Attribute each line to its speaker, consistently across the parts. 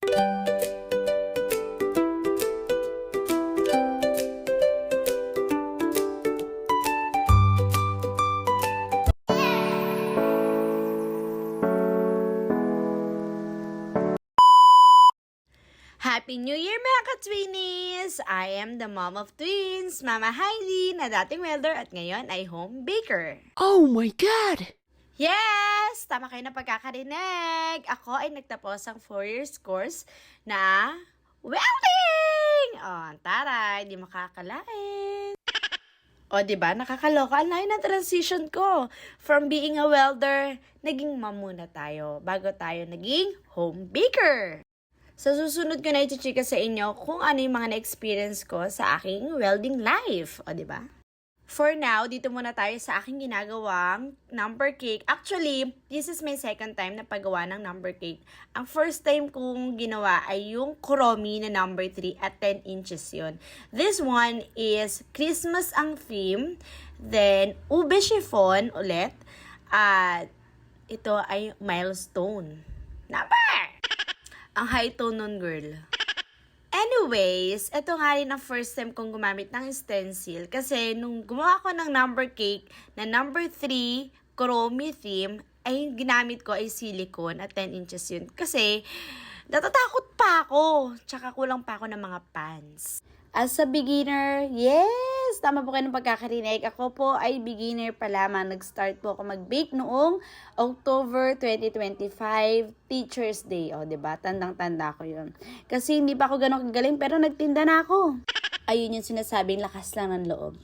Speaker 1: Happy New Year mga ka-twinnies! I am the mom of twins, Mama Hailey, na dating welder at ngayon ay home baker.
Speaker 2: Oh my God!
Speaker 1: Yes! Tama kayo na pagkakarinig! Ako ay nagtapos ang 4 years course na welding! Tara, hindi makakalain. Diba? Nakakaloka. Ang layo ng transition ko. From being a welder, naging mom muna tayo bago tayo naging home baker. Sa susunod ko na i-chika sa inyo kung ano yung mga na-experience ko sa aking welding life. Diba? For now, dito muna tayo sa aking ginagawang number cake. Actually, this is my second time na paggawa ng number cake. Ang first time kong ginawa ay yung kuromi na number 3 at 10 inches yun. This one is Christmas ang theme. Then, ube chiffon ulit. At ito ay milestone. Number! Ang high tone nun, girl. Anyways, ito nga rin ang first time kong gumamit ng stencil. Kasi nung gumawa ko ng number cake na number 3, kuromi theme, ay ginamit ko ay silicone at 10 inches yun. Kasi natatakot pa ako. Tsaka kulang pa ako ng mga pans. As a beginner, yes! Tama po kayo ng pagkakarinig. Ako po ay beginner pa lamang. Nag-start po ako mag-bake noong October 2025, Teacher's Day. Diba? Tandang-tanda ko yun. Kasi hindi pa ako ganun kagaling, pero nagtinda na ako. Ayun yung sinasabing lakas lang ng loob.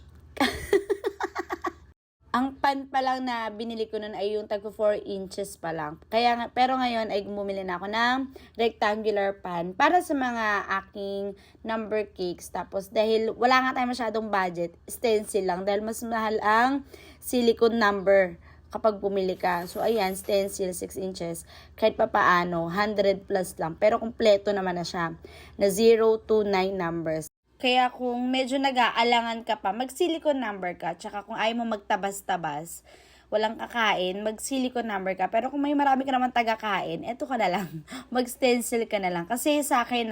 Speaker 1: Ang pan pa lang na binili ko nun ay yung tagpo 4 inches pa lang. Pero ngayon ay bumili na ako ng rectangular pan para sa mga aking number cakes. Tapos dahil wala nga tayo masyadong budget, stencil lang. Dahil mas mahal ang silicone number kapag bumili ka. So ayan, stencil 6 inches. Kahit pa paano, 100 plus lang. Pero kumpleto naman na siya. Na 0 to 9 numbers. Kaya kung medyo nag-aalangan ka pa, mag-silicone number ka. Tsaka kung ayaw mo magtabas-tabas, walang kakain, mag-silicone number ka. Pero kung may marami ka naman taga-kain, eto ka na lang. Mag-stencil ka na lang. Kasi sa akin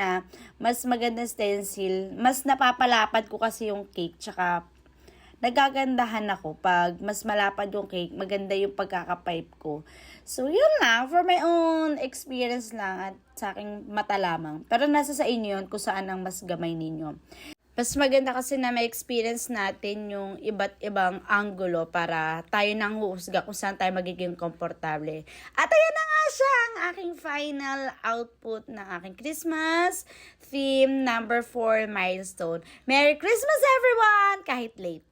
Speaker 1: mas maganda stencil. Mas napapalapad ko kasi yung cake. Tsaka nagagandahan ako pag mas malapad yung cake, maganda yung pagkakapipe ko. So, yun lang. For my own experience lang at sa aking mata lamang. Pero nasa sa inyo yun kung saan ang mas gamay ninyo. Mas maganda kasi na may experience natin yung iba't ibang anggulo para tayo nang huhusga kung saan tayo magiging komportable. At ayan na nga siya ang aking final output ng aking Christmas theme number 4 milestone. Merry Christmas everyone! Kahit late.